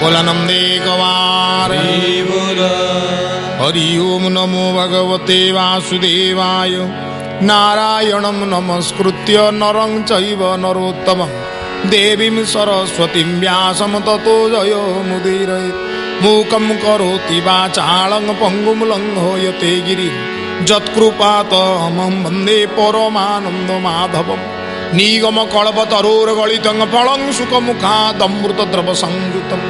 बोलानंदे गवार हरि ओम नमो भगवते वासुदेवाय नारायणं नमस्कृत्य नरं चैव नरोत्तमं देवीं सरस्वतीं व्यासं ततो जयो मुदीरये मूकं करोति वाचालं पङ्गुं लङ्घयते गिरिं यत्कृपातमहं वन्दे परमानन्दमाधवम् निगमकल्पतरोर्गलितं फलं सुखमुखादमृतद्रवसंयुतं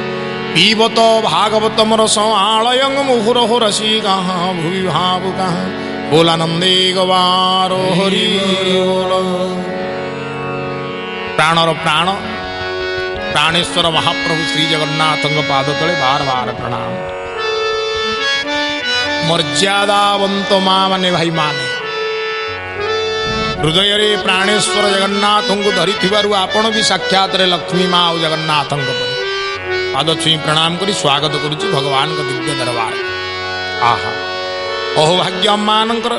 पिबत भागवतं रसं आलयं मुहुरहो रसिकाः भुवि भावुकाः बोलानंदे गवार हरि बोल। प्राणर प्राण प्राणेश्वर महाप्रभु श्री जगन्नाथ पाद तले बार बार प्रणाम। मर्यादावंत माँ माने भाई माने हृदय रे प्राणेश्वर जगन्नाथ को धरी आपण भी साक्षात रे लक्ष्मी माँ और जगन्नाथ पाद छुई प्रणाम करी स्वागत करुच्ची भगवान का दिव्य दरबार। आहा अहोभाग्य मानकर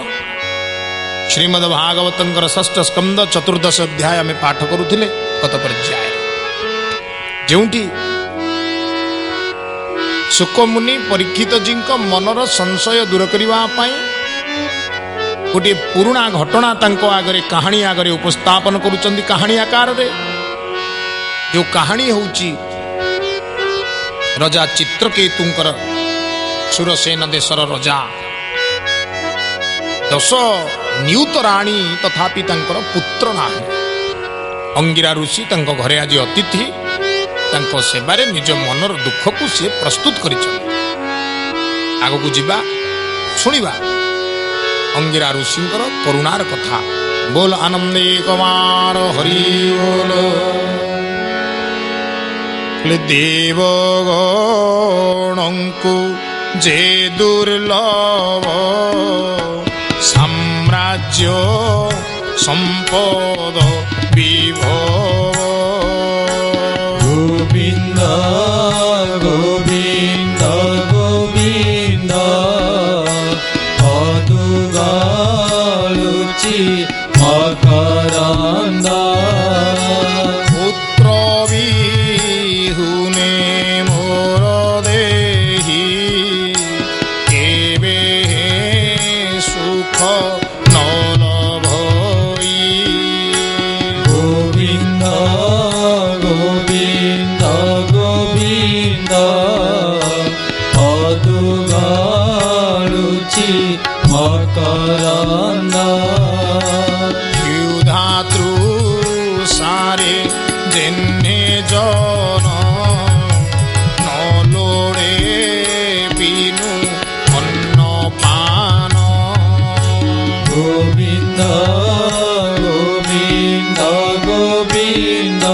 श्रीमद् भागवतंकर षष्ठ स्कंद चतुर्दश अध्याय में पाठ करुथिले गत पर्याय जोंटी सुकमुनि परीक्षित जी मनर संशय दूर करने गोटे पुराणा घटना तांको आगरे कहानी आगरे उपस्थापन करुचंदी कहानी आकार रे। जो कहानी होची राजा चित्रकेतुंकर सुरसेन देशर राजा दश नियुत राणी तथापि तांकर पुत्र नाही। अंगिरा ऋषि तांको घरे आज अतिथि तांको सेवारे निज मनर दुख को से प्रस्तुत करिछन। आगो को जिबा सुनिबा अंगिरा ऋषिंकर करुणार कथा। बोल आनंदे कुमार हरि बोल। देवगणंकु जे दुर्लभ साम्राज्य संपद विभव गोविंद गोविंद गोविंद अदुगालुचि मकरंद पुत्र विहुने मोर देहि केबे सुख गोविंद गोविंद गोविंद अदुगालुचि मकरंद युधातृ सारे जेन्ने जन नलोड़े बिनु अन्न पान गोविंद गोविंद गोविंद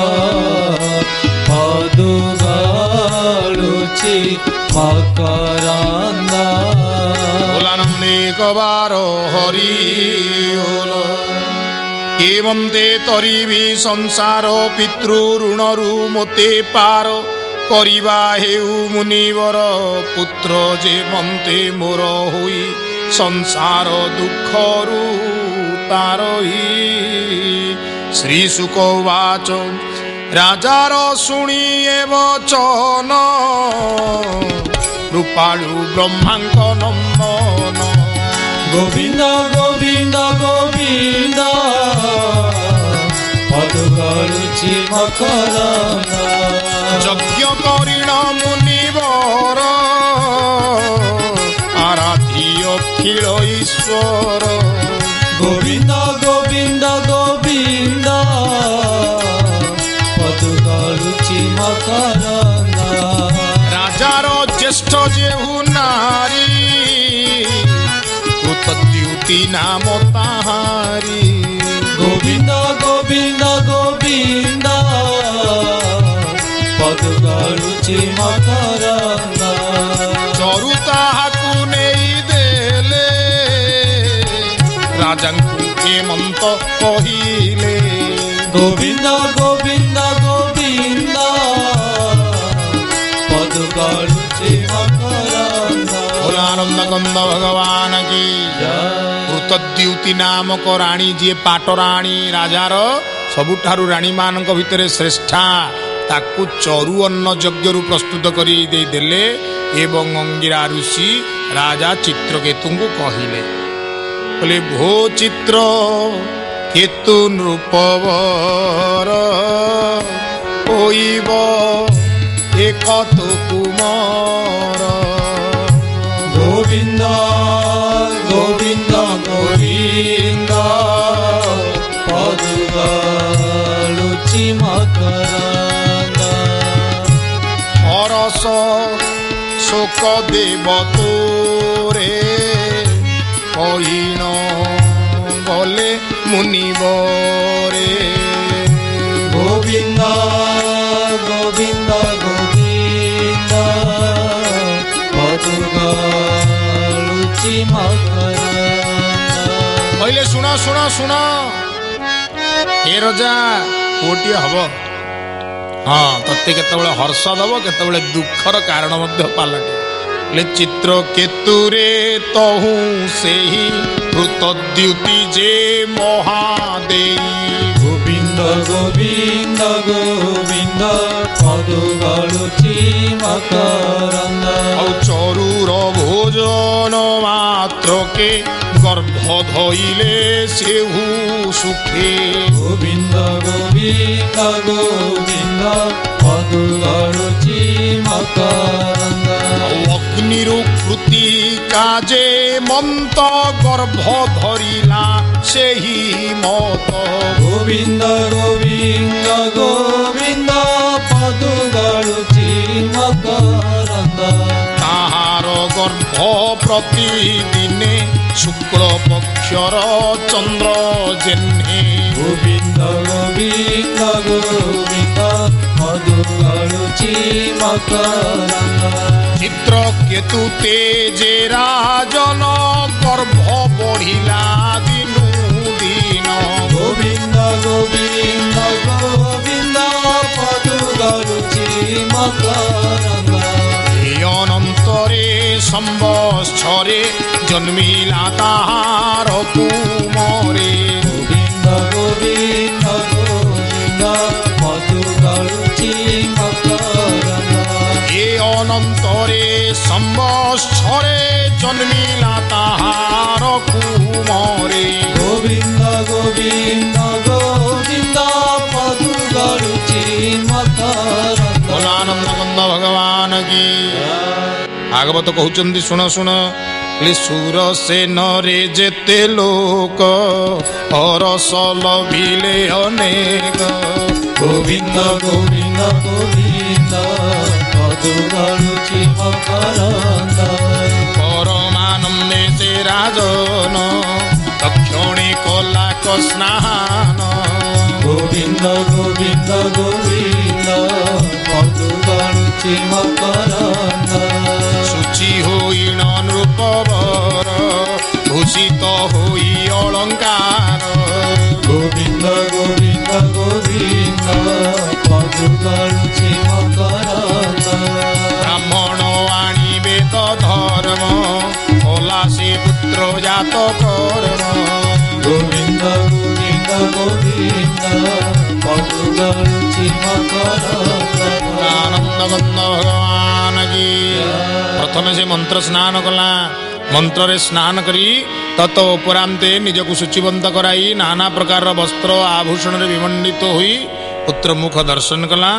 अदुगालुचि मकरंद बोलानंदे कबार हरि बोल। एवं ते तरीबी संसार पितृऋणरु मोते पार करिबा हेउ मुनिवर पुत्र जे मन्ते मोर होई संसार दुखरु तारही। श्री शुकवाच राजार शुणिए वचन कृपालु ब्रह्मांक नंदन गोविंद गोविंद गोविंद अदुगालुचि मकरंद यज्ञ करिण मुनिवर आराध्य अखिल ईश्वर गोविंद गोविंद गोविंद अदुगालुचि मकरंद राजार ज्येष्ठ जेहु नारी कृतद्युति नाम ताहारी गोविंद गोविंद गोविंद अदुगालुचि मकरंद चरु ताहाकु नेई देले राजांकु हेमंत कहिले गोविंद गोविंद गोविंद अदुगालुचि मकरंद आनंद कंद भगवान की कृतद्युति नामक राणी जी पाटराणी राजार सबुठारु राणी मान भितर श्रेष्ठा ତାକୁ ଚରୁ ଅନ୍ନ ଯଜ୍ଞରୁ ପ୍ରସ୍ତୁତ କରି ଦେଇଦେଲେ ଏବଂ ଅଙ୍ଗିରା ଋଷି ରାଜା ଚିତ୍ରକେତୁଙ୍କୁ କହିଲେ, କହିଲେ ଭୋ ଚିତ୍ର କେତୁ ନୃପବର ହୋଇବ ଏକ ତୁ କୁମର। ଗୋବିନ୍ଦ ଗୋବିନ୍ଦ ଗୋବିନ୍ଦ ପଦୁଗାଳୁଚି ମକରନ୍ଦ। ହରସ ଶୋକ ଦେବ ତୋରେ କହିନ ଗଲେ ମୁନିବରେ। ଗୋବିନ୍ଦ ଗୋବିନ୍ଦ ଗୋବିନ୍ଦ ପଦୁଗାଳୁଚି ମକରନ୍ଦ। କହିଲେ ଶୁଣ ଶୁଣ ଶୁଣ, ଏ ରଜା ପୁଅଟିଏ ହବ, ହଁ ତତେ କେତେବେଳେ ହର୍ଷ ଦବ, କେତେବେଳେ ଦୁଃଖର କାରଣ ମଧ୍ୟ ପାଲଟେ। ହେଲେ ଚିତ୍ର କେତୁରେ ତହୁଁ ସେହି ହୃତଦ୍ୟୁତି ଯେ ମହାଦେଇ। ଗୋବିନ୍ଦ ଗୋବିନ୍ଦ ଗୋବିନ୍ଦ ପଦୁଗାଳୁଚି ମକରନ୍ଦ। ଆଉ ଚରୁର ଭୋଜନ ମାତ୍ରକେ ଗର୍ଭ ଧଇଲେ ସେହୁ ସୁଖେ। ଗୋବିନ୍ଦ ଗୋବିନ୍ଦ ଗୋବିନ୍ଦ ପଦୁଗାଳୁଚି ମକରନ୍ଦ। ଅଗ୍ନିରୁ କୃତି କାଜେ ମନ୍ତ ଗର୍ଭ ଧରିଲା ସେହି ମତ। ଗୋବିନ୍ଦ ଗୋବିନ୍ଦ ଗୋବିନ୍ଦ ପଦୁଗାଳୁଚି ମକରନ୍ଦ। ତାହାର ଗର୍ଭ ପ୍ରତିଦିନେ ଶୁକ୍ଳ ପକ୍ଷର ଚନ୍ଦ୍ର ଜେହ୍ନେ। ଗୋବିନ୍ଦ ଗୋବିନ୍ଦ ଗୋବିନ୍ଦ ପଦୁଗାଳୁଚି ମକରନ୍ଦ। ଚିତ୍ର କେତୁ ତେଜେ ରାଜନ ଗର୍ଭ ବଢିଲା ଦିନୁ ଦିନ। ଗୋବିନ୍ଦ ଗୋବିନ୍ଦ ଗୋବିନ୍ଦ ପଦୁଗାଳୁଚି ମକରନ୍ଦ। ଏ ଅନନ୍ତରେ ସମ୍ବତ୍ସରେ ଜନ୍ମିଲା ତାହାର କୁମରେ। ଗୋବିନ୍ଦ ଗୋବିନ୍ଦ ଗୋବିନ୍ଦ ପଦୁଗାଳୁଚି ମକରନ୍ଦ। ଏ ଅନନ୍ତରେ ସମ୍ବତ୍ସରେ ଜନ୍ମିଲା ତାହାର କୁମରେ। ଗୋବିନ୍ଦ ଗୋବିନ୍ଦ ଗୋବିନ୍ଦ ପଦୁଗାଳୁଚି ମକରନ୍ଦ। ଆନନ୍ଦ କନ୍ଦ ଭଗବାନ କି। ଭାଗବତ କହୁଛନ୍ତି ଶୁଣ ଶୁଣ, ସୁରସେନରେ ଯେତେ ଲୋକ ହରସ ଲଭିଲେ ଅନେକ। ଗୋବିନ୍ଦ ଗୋବିନ୍ଦ ଗୋବିନ୍ଦ ପଦୁଗାଳୁଚି ମକରନ୍ଦ। ପରମାନନ୍ଦେ ସେ ରାଜନ ତକ୍ଷଣେ କଲାକ ସ୍ନାନ। ଗୋବିନ୍ଦ ଗୋବିନ୍ଦ ଗୋବିନ୍ଦ ପଦୁଗାଳୁଚି ମକରନ୍ଦ। ଶୁଚି ହୋଇଣ ନୃପବର ଭୂଷିତ ହୋଇ ଅଳଙ୍କାର। ଗୋବିନ୍ଦ ଗୋବିନ୍ଦ ଗୋବିନ୍ଦ ପଦୁଗାଳୁଚି ମକରନ୍ଦ। ବ୍ରାହ୍ମଣ ଆଣିବେ ତ ଧର୍ମ କଲା ସେ ପୁତ୍ର ଜାତ କର୍ମ। ଗୋବିନ୍ଦ ଗୋବିନ୍ଦ ଗୋବିନ୍ଦ ପଦୁଗାଳୁଚି ମକରନ୍ଦ। ଆନନ୍ଦ କନ୍ଦ ଭଗବାନ କି। ପ୍ରଥମେ ସେ ମନ୍ତ୍ର ସ୍ନାନ କଲା, ମନ୍ତ୍ରରେ ସ୍ନାନ କରି ତତ ଉପରାନ୍ତେ ନିଜକୁ ସୂଚୀବନ୍ତ କରାଇ ନାନା ପ୍ରକାରର ବସ୍ତ୍ର ଆଭୂଷଣରେ ବିମଣ୍ଡିତ ହୋଇ ପୁତ୍ର ମୁଖ ଦର୍ଶନ କଲା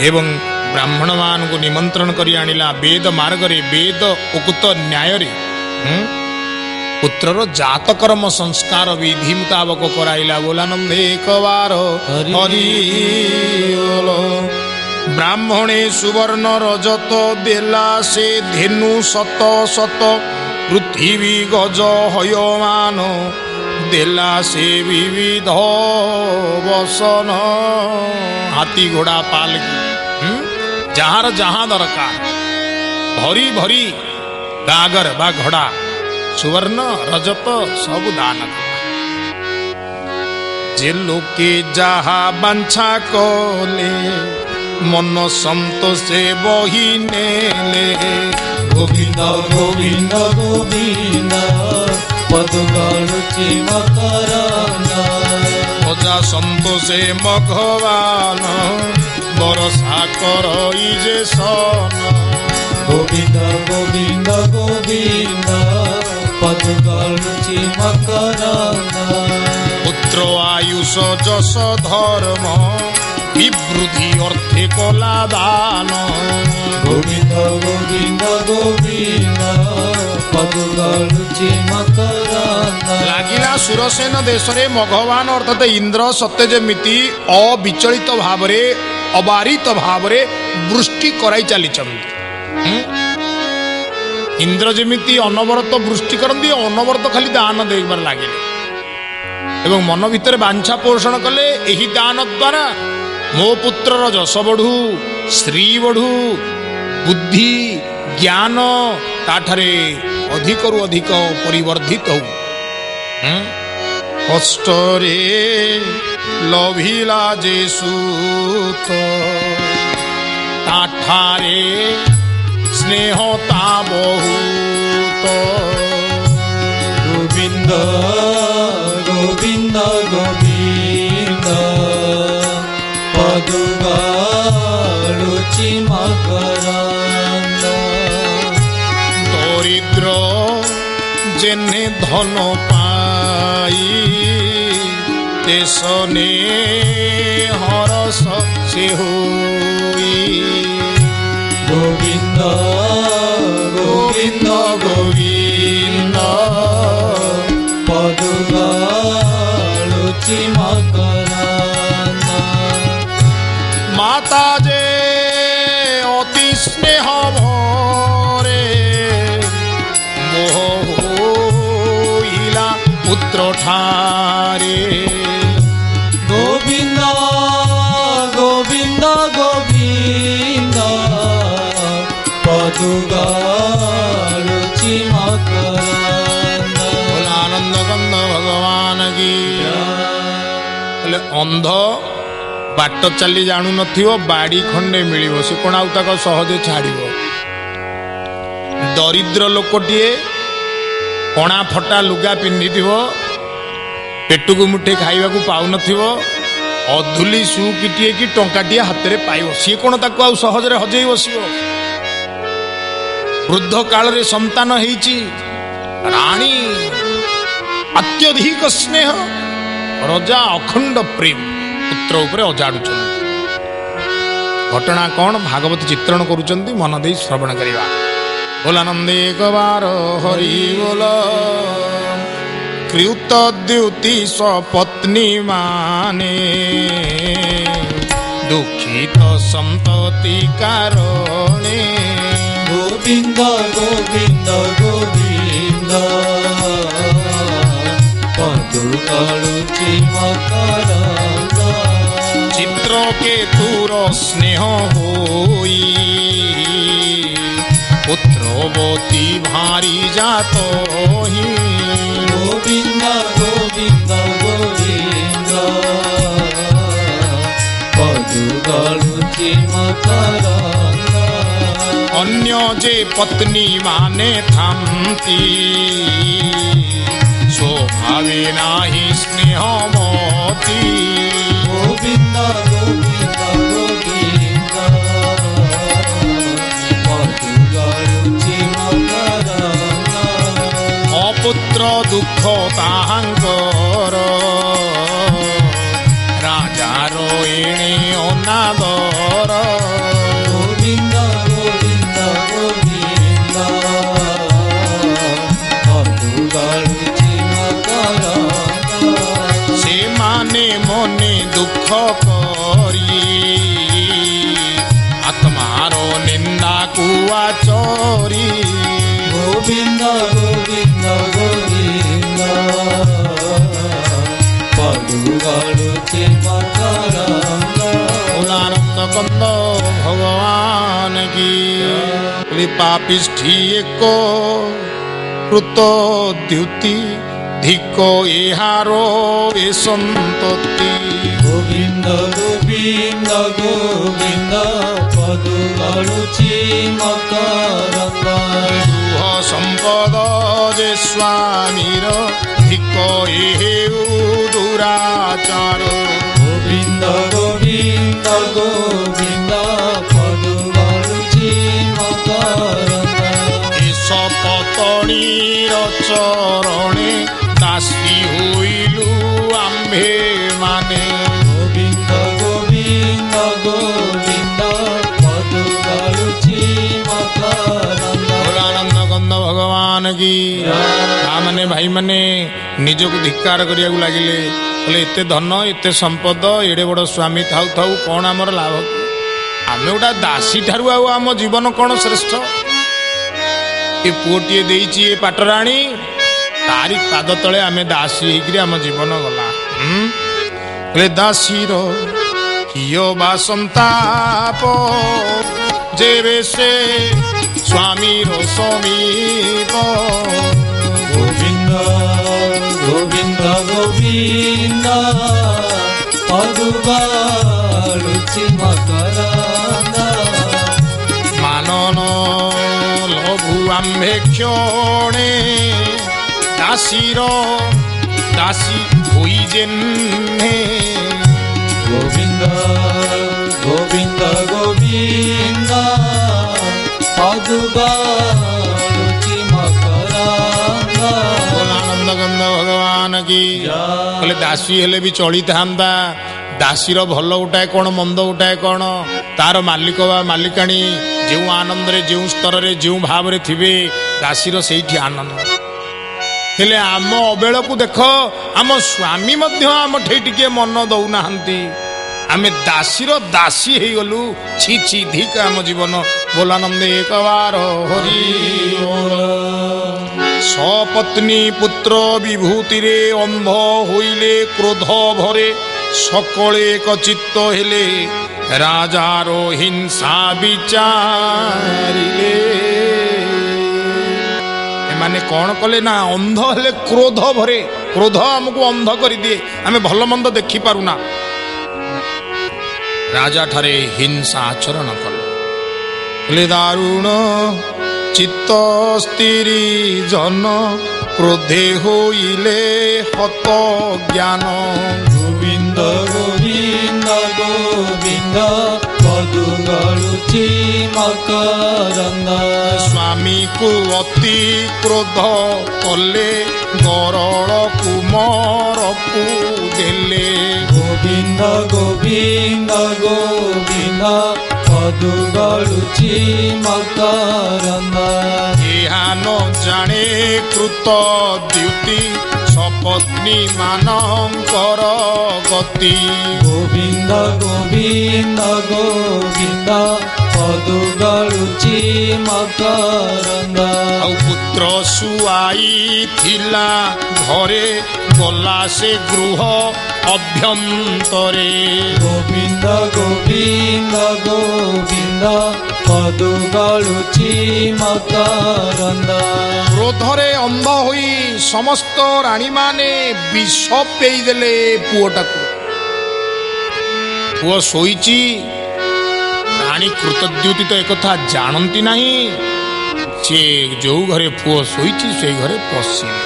ଏବଂ ବ୍ରାହ୍ମଣମାନଙ୍କୁ ନିମନ୍ତ୍ରଣ କରି ଆଣିଲା। ବେଦ ମାର୍ଗରେ ବେଦ ଉକ୍ତ ନ୍ୟାୟରେ ପୁତ୍ରର ଜାତକର୍ମ ସଂସ୍କାର ବିଧି ମୁତାବକ କରାଇଲା। ବୋଲାନନ୍ଦେ ଏକବାର ହରି ବୋଲ। ବ୍ରାହ୍ମଣେ ସୁବର୍ଣ୍ଣ ରଜତ ଦେଲା ସେ ଧେନୁ ଶତ ଶତ। ପୃଥିବୀ ଗଜ ହୟମାନ ଦେଲା ସେ ବିବିଧ ବସନ। ହାତୀ ଘୋଡ଼ା ପାଲକି ଯାହାର ଯାହା ଦରକାର ଭରି ଭରି ଗାଗର ବା ଘୋଡ଼ା ସୁବର୍ଣ୍ଣ ରଜତ ସବୁ ଦାନ କଲା। ଯେ ଲୋକେ ଯାହା ବାଞ୍ଛା କଲେ ମନ ସନ୍ତୋଷେ ବହି ନେଲେ। ଗୋବିନ୍ଦ ଗୋବିନ୍ଦ ଗୋବିନ୍ଦ ପଦୁଗାଳୁଚି ମକରନ୍ଦ। ପ୍ରଜା ସନ୍ତୋଷେ ଭଗବାନ বরষা করই যে সন গোবিন্দ গোবিন্দ গোবিন্দ পদগালুচি মকরন্দ পুত্র আয়ুষ যশ ধর্ম বিবৃদ্ধি অর্থে কলা দান গোবিন্দ গোবিন্দ গোবিন্দ পদগালুচি মকরন্দ ଲାଗିଲା ସୁରସେନ ଦେଶରେ ମଘବାନ ଅର୍ଥାତ ଇନ୍ଦ୍ର ସତ୍ୟ ଯେମିତି ଅବିଚଳିତ ଭାବରେ ଅବାରିତ ଭାବରେ ବୃଷ୍ଟି କରାଇ ଚାଲିଛନ୍ତି। ଇନ୍ଦ୍ର ଯେମିତି ଅନବରତ ବୃଷ୍ଟି କରନ୍ତି ଅନବରତ ଖାଲି ଦାନ ଦେବାର ଲାଗିଲେ ଏବଂ ମନ ଭିତରେ ବାଞ୍ଛା ପୋଷଣ କଲେ ଏହି ଦାନ ଦ୍ୱାରା ମୋ ପୁତ୍ରର ଯଶ ବଢ଼ୁ ଶ୍ରୀ ବଢ଼ୁ ବୁଦ୍ଧି ଜ୍ଞାନ ତାଠାରେ ଅଧିକରୁ ଅଧିକ ପରିବର୍ଦ୍ଧିତ ହଉ। କଷ୍ଟରେ ଲଭିଲା ଯେ ସୁତ ତାଠାରେ ସ୍ନେହ ତା ବହୁତ গোবিন্দ গোবিন্দ গোবিন্দ পদগালুচি মকরন্দ দরিদ্র যেনে ধন পাই দেশনে হরস সে হই গোবিন্দ গোবিন্দ গোবিন্দ পদগালুচি মকরন্দ মাতা যে অতি স্নেহ ভরে মোহ হইলা পুত্র ঠারে গোবিন্দ গোবিন্দ গোবিন্দ পদগালুচি মকরন্দ আনন্দ কন্দ ভগবান কি ହେଲେ ଅନ୍ଧ ବାଟ ଚାଲି ଜାଣୁନଥିବ ବାଡ଼ି ଖଣ୍ଡେ ମିଳିବ ସେ କ'ଣ ଆଉ ତାକୁ ସହଜେ ଛାଡ଼ିବ। ଦରିଦ୍ର ଲୋକଟିଏ କଣା ଫଟା ଲୁଗା ପିନ୍ଧିଥିବ ପେଟକୁ ମୁଠେ ଖାଇବାକୁ ପାଉନଥିବ ଅଧୁଲି ସୁକିଟିଏ କି ଟଙ୍କାଟିଏ ହାତରେ ପାଇବ ସିଏ କ'ଣ ତାକୁ ଆଉ ସହଜରେ ହଜେଇ ବସିବ। ବୃଦ୍ଧ କାଳରେ ସନ୍ତାନ ହେଇଛି ରାଣୀ ଅତ୍ୟଧିକ ସ୍ନେହ ରଜା ଅଖଣ୍ଡ ପ୍ରେମ ପୁତ୍ର ଉପରେ ଅଜାଡୁଛନ୍ତି। ଘଟଣା କ'ଣ ଭାଗବତ ଚିତ୍ରଣ କରୁଛନ୍ତି ମନ ଦେଇ ଶ୍ରବଣ କରିବା। ବୋଲାନନ୍ଦେ କବାର ହରି ବୋଲ କୃତ ଦ୍ୟୁତି ସ୍ୱପତ୍ନୀ ମାନେ ଦୁଃଖିତ ସନ୍ତତି କାରଣେ গোবিন্দ গোবিন্দ গোবিন্দ পদগালুচি মকরন্দ চিত্রকেতুর স্নেহ হই পুত্রবতী ভারি জাত হি গোবিন্দ গোবিন্দ গোবিন্দ পদগালুচি মকরন্দ অন্য যে পত্নী মানে থামতি স্বভাবে নাহি স্নেহমতি গোবিন্দ গোবিন্দ গোবিন্দ পদগালুচি মকরন্দ অপুত্র দুঃখ তাহাঙ্কর রাজার এণে অনাদর গোবিন্দ গোবিন্দ গোবিন্দ পদগালুচি মকরন্দ ସେମାନେ ମନେ ଦୁଃଖ କରି ଆତ୍ମାର ନିନ୍ଦାକୁ ଆଚରି গোবিন্দ গোবিন্দ গোবিন্দ পদগালুচি মকরন্দ আনন্দ কন্দ ভগবান কি পাপিষ্ঠি এক কৃত দ্যুতি ধিক এহার এ সন্ততি গোবিন্দ গোবিন্দ গোবিন্দ পদগালুচি মকরন্দ গৃহ সম্পদ যে স্বামীর ধিক এ দুরাচার গোবিন্দ গোবিন্দ ଗୋବିନ୍ଦ ଗୋବିନ୍ଦ ପଦୁ ଗଳୁଛି ମକରନ୍ଦ କେଶ ପତଣୀର ଚରଣେ ଦାସୀ ହୋଇଲୁ ଆମ୍ଭେ ମାନେ ଗୋବିନ୍ଦ ଗୋବିନ୍ଦ ଗୋବିନ୍ଦ ପଦୁ ଗଳୁଛି ମକରନ୍ଦ ଆନନ୍ଦ କନ୍ଦ ଭଗବାନ କି ମାନେ ଭାଇମାନେ ନିଜକୁ ଧିକ୍କାର କରିବାକୁ ଲାଗିଲେ କହିଲେ ଏତେ ଧନ ଏତେ ସମ୍ପଦ ଏଡ଼େ ବଡ଼ ସ୍ୱାମୀ ଥାଉ ଥାଉ କ'ଣ ଆମର ଲାଭ କି? ଆମେ ଗୋଟା ଦାସୀ ଠାରୁ ଆଉ ଆମ ଜୀବନ କ'ଣ ଶ୍ରେଷ୍ଠ? ଏ ପୁଅଟିଏ ଦେଇଛି ଏ ପାଟରାଣୀ ତାରି ପାଦ ତଳେ ଆମେ ଦାସୀ ହେଇକିରି ଆମ ଜୀବନ ଗଲା। କହିଲେ ଦାସୀର କିୟ ବା ସନ୍ତାପ ଯେବେ ସେ ସ୍ୱାମୀର ସମୀପ ଗୋବିନ୍ଦ ଗୋବିନ୍ଦ ଗୋବିନ୍ଦ ପଦୁ ଗଳୁଛି ମକରନ୍ଦ ମାନନ ଲଘୁ ଆମ୍ଭେ କ୍ଷଣେ ଦାସୀର ଦାସୀ ହୋଇ ଯେହ୍ନେ ଗୋବିନ୍ଦ ଗୋବିନ୍ଦ ଗୋବିନ୍ଦ ପଦୁ ଗଳୁଛି ମକରନ୍ଦ ଆନନ୍ଦ ଗନ୍ଧ ଭଗବାନ କି କହିଲେ ଦାସୀ ହେଲେ ବି ଚଳିଥାନ୍ତା। ଦାସୀର ଭଲ ଗୋଟାଏ କ'ଣ ମନ୍ଦ ଗୋଟାଏ କ'ଣ ତାର ମାଲିକ ବା ମାଲିକାଣୀ ଯେଉଁ ଆନନ୍ଦରେ ଯେଉଁ ସ୍ତରରେ ଯେଉଁ ଭାବରେ ଥିବେ ଦାସୀର ସେଇଠି ଆନନ୍ଦ। ହେଲେ ଆମ ଅବେଳକୁ ଦେଖ ଆମ ସ୍ୱାମୀ ମଧ୍ୟ ଆମ ଠେଇ ଟିକେ ମନ ଦଉନାହାନ୍ତି ଆମେ ଦାସୀର ଦାସୀ ହେଇଗଲୁ। ଛି ଛି ଧିକ ଆମ ଜୀବନ ବୋଲାନନ୍ଦେ ଏକବାର ହରି ସପତ୍ନୀ ପୁତ୍ର ବିଭୂତିରେ ଅନ୍ଧ ହୋଇଲେ କ୍ରୋଧ ଭରେ ସକଳେ ଏକ ଚିତ୍ତ ହେଲେ ରାଜାର ହିଂସା ବିଚାରିଲେ। ଏମାନେ କ'ଣ କଲେ ନା ଅନ୍ଧ ହେଲେ କ୍ରୋଧ ଭରେ କ୍ରୋଧ ଆମକୁ ଅନ୍ଧ କରିଦିଏ ଆମେ ଭଲ ମନ୍ଦ ଦେଖିପାରୁନା। ରାଜା ଠାରେ ହିଂସା ଆଚରଣ କଲେ ଦାରୁଣ ଚିତ୍ତ ସ୍ତ୍ରୀ ଜନ କ୍ରୋଧେ ହୋଇଲେ ହତ ଜ୍ଞାନ ଗୋବିନ୍ଦ ଗୋବିନ୍ଦ ଗୋବିନ୍ଦ ପଦୁ ଗଳୁଛି ମକରନ୍ଦ ସ୍ୱାମୀକୁ ଅତି କ୍ରୋଧ କଲେ ଗରଳ କୁମରକୁ ଦେଲେ ଗୋବିନ୍ଦ ଗୋବିନ୍ଦ ଗୋବିନ୍ଦ ପଦୁ ଗଳୁଛି ମକରନ୍ଦ ଏହା ନ ଜାଣେ କୃତ ଦ୍ୟୁତି ସପତ୍ନୀ ମାନଙ୍କର ଗତି ଗୋବିନ୍ଦ ଗୋବିନ୍ଦ ଗୋବିନ୍ଦ ପଦୁ ଗଳୁଛି ମକରନ୍ଦ ଆଉ ପୁତ୍ର ଶୁଆଇ ଥିଲା ଘରେ ଗଲା ସେ ଗୃହ ଅଭ୍ୟନ୍ତରେ ଗୋବିନ୍ଦ ଗୋବିନ୍ଦ ଗୋବିନ୍ଦ ପଦୁ ଗଳୁଛି ମକରନ୍ଦ କ୍ରୋଧରେ ଅନ୍ଧ ହୋଇ ସମସ୍ତ ରାଣୀମାନେ ବିଷ ପେଇଦେଲେ ପୁଅଟାକୁ। ପୁଅ ଶୋଇଛି ରାଣୀ କୃତଦ୍ୟୁତି ତ ଏକଥା ଜାଣନ୍ତି ନାହିଁ ସେ ଯୋଉ ଘରେ ପୁଅ ଶୋଇଛି ସେଇ ଘରେ ପଶିଲେ।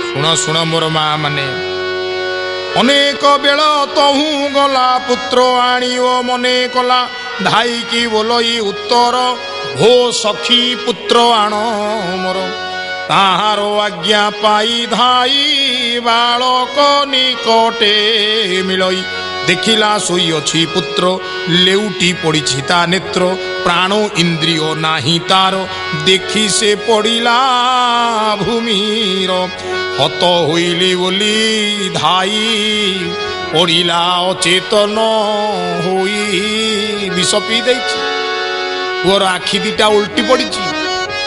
ଶୁଣ ଶୁଣ ମୋର ମା ମାନେ ଅନେକ ବେଳ ତହୁଁ ଗଲା ପୁତ୍ର ଆଣିବ ମନେ କଲା ଧାଇକି ବୋଲଇ ଉତ୍ତର ଭୋ ସଖୀ ପୁତ୍ର ଆଣ ମୋର ତାହାର ଆଜ୍ଞା ପାଇ ଧାଇ ବାଳକ ନିକଟେ ମିଳଇ ଦେଖିଲା ଶୋଇଅଛି ପୁତ୍ର ଲେଉଟି ପଡ଼ିଛି ତା ନେତ୍ର ପ୍ରାଣ ଇନ୍ଦ୍ରିୟ ନାହିଁ ତାର ଦେଖି ସେ ପଡ଼ିଲା ଭୂମିର ହତ ହୋଇଲି ବୋଲି ଧାଇ ପଡ଼ିଲା ଅଚେତନ ହୋଇ ବିଷ ପିଇ ଦେଇଛି। ପୁଅର ଆଖି ଦିଟା ଓଲଟି ପଡ଼ିଛି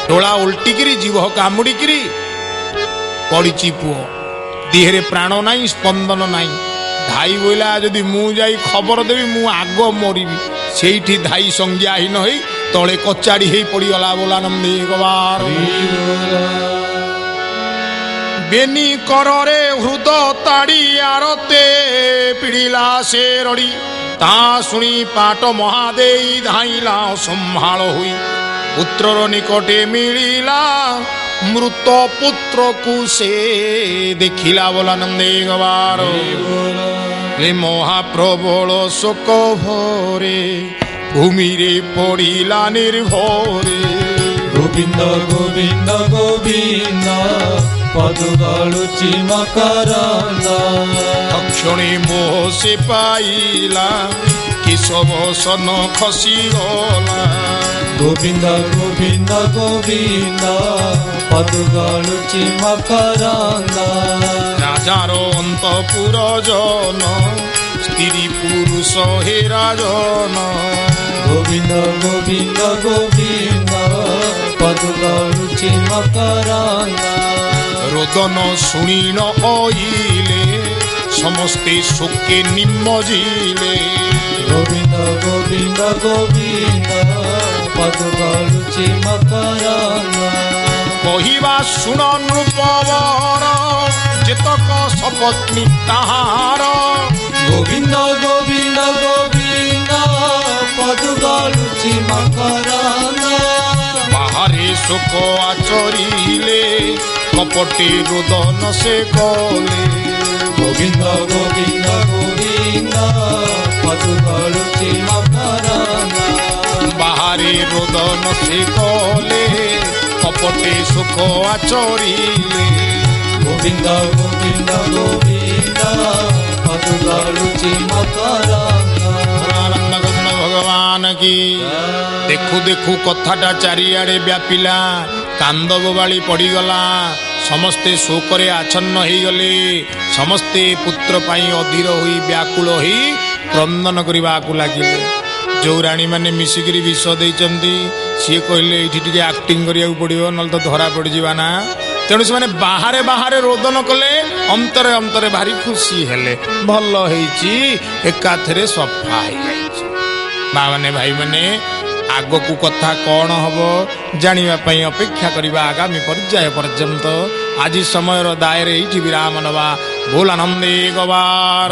ଡୋଳା ଓଲଟିକିରି ଜୀବ କାମୁଡ଼ିକିରି ପଡ଼ିଛି ପୁଅ ଦେହରେ ପ୍ରାଣ ନାହିଁ ସ୍ପନ୍ଦନ ନାହିଁ। ଧାଇ ବୋଇଲା ଯଦି ମୁଁ ଯାଇ ଖବର ଦେବି ମୁଁ ଆଗ ମରିବି ସେଇଠି ଧାଇ ସଂଜ୍ଞାହୀନ ହେଇ ତଳେ କଚାଡ଼ି ହେଇ ପଡ଼ିଗଲା ବୋଲାନନ୍ଦେ ଗବାର ବେନି କରରେ ହୃଦ ତାଡ଼ି ଆରତେ ପିଡ଼ିଲା ସେ ରଡ଼ି ତା ଶୁଣି ପାଟ ମହାଦେଇ ଧାଇଁଲା ସମ୍ଭାଳ ହୋଇ ପୁତ୍ରର ନିକଟେ ମିଳିଲା ମୃତ ପୁତ୍ରକୁ ସେ ଦେଖିଲା ବୋଲାନନ୍ଦେ ଗବାର ଏ ମହାପ୍ରବଳ ଶୋକ ଭରେ ଭୂମିରେ ପଡ଼ିଲା ନିର୍ଭରେ। ଗୋବିନ୍ଦ ଗୋବିନ୍ଦ ଗୋବିନ୍ଦ ପଦୁଗଳୁଚି ମକରନ୍ଦ। ତକ୍ଷଣେ ମୋହ ସେ ପାଇଲା କେଶବ ସନ ଖସିଗଲା। ଗୋବିନ୍ଦ ଗୋବିନ୍ଦ ଗୋବିନ୍ଦ ପଦୁଗଳୁଚି ମକରନ୍ଦ। ରାଜାର ଅନ୍ତପୁର ଜନ ସ୍ତ୍ରୀ ପୁରୁଷ ହେ ରାଜନ। ଗୋବିନ୍ଦ ଗୋବିନ୍ଦ ଗୋବିନ୍ଦ ପଦୁଗଳୁଚି ମକରନ୍ଦ। ରୋଦନ ଶୁଣି ନ ଅଇଲେ ସମସ୍ତେ ଶୋକେ ନିମଜିଲେ। ଗୋବିନ୍ଦ ଗୋବିନ୍ଦ ଗୋବିନ୍ଦ ପଦୁଗଳୁଚି ମକରନ୍ଦ। କହିବା ଶୁଣ ନୃପବର ଯେତକ ସପତ୍ନୀ ତାହାର। ଗୋବିନ୍ଦ ଗୋବିନ୍ଦ ଗୋବିନ୍ଦ ପଦୁଗଳୁଚି ମକରନ୍ଦ। ବାହାରେ ଶୋକ ଆଚରିଲେ କପଟେ ରୋଦନ ସେ କଲେ। ଗୋବିନ୍ଦ ଗୋବିନ୍ଦ ଗୋବିନ୍ଦ ପଦୁଗଳୁଚି ମକରନ୍ଦ। ବାହାରେ ରୋଦନ ସେ କଲେ କପଟେ ଶୋକ ଆଚରିଲେ। ଗୋବିନ୍ଦ ଗୋବିନ୍ଦ ଗୋବିନ୍ଦ ପଦୁଗଳୁଚି ମକରନ୍ଦ। ଆନନ୍ଦ କୃଷ୍ଣ ଭଗବାନ କି। ଦେଖୁ ଦେଖୁ କଥାଟା ଚାରିଆଡ଼େ ବ୍ୟାପିଲା। କାନ୍ଦ ବୋବାଳି ପଡ଼ିଗଲା। ସମସ୍ତେ ଶୋକରେ ଆଚ୍ଛନ୍ନ ହେଇଗଲେ। ସମସ୍ତେ ପୁତ୍ର ପାଇଁ ଅଧୀର ହୋଇ ବ୍ୟାକୁଳ ହୋଇ କ୍ରନ୍ଦନ କରିବାକୁ ଲାଗିଲେ। ଯେଉଁ ରାଣୀମାନେ ମିଶିକିରି ବିଷ ଦେଇଛନ୍ତି ସିଏ କହିଲେ ଏଇଠି ଟିକେ ଆକ୍ଟିଂ କରିବାକୁ ପଡ଼ିବ, ନହେଲେ ତ ଧରା ପଡ଼ିଯିବା ନା। ତେଣୁ ସେମାନେ ବାହାରେ ବାହାରେ ରୋଦନ କଲେ, ଅନ୍ତରେ ଅନ୍ତରେ ଭାରି ଖୁସି ହେଲେ। ଭଲ ହେଇଛି, ଏକାଥରେ ସଫା ହେଇଯାଇଛି। ମାଆମାନେ ଭାଇମାନେ, ଆଗକୁ କଥା କ'ଣ ହବ ଜାଣିବା ପାଇଁ ଅପେକ୍ଷା କରିବା ଆଗାମୀ ପର୍ଯ୍ୟାୟ ପର୍ଯ୍ୟନ୍ତ। ଆଜି ସମୟର ଦାୟରେ ଏଇଠି ବିରାମ ନେବା। ଭୁଲ ଆନନ୍ଦେ ଗବାର।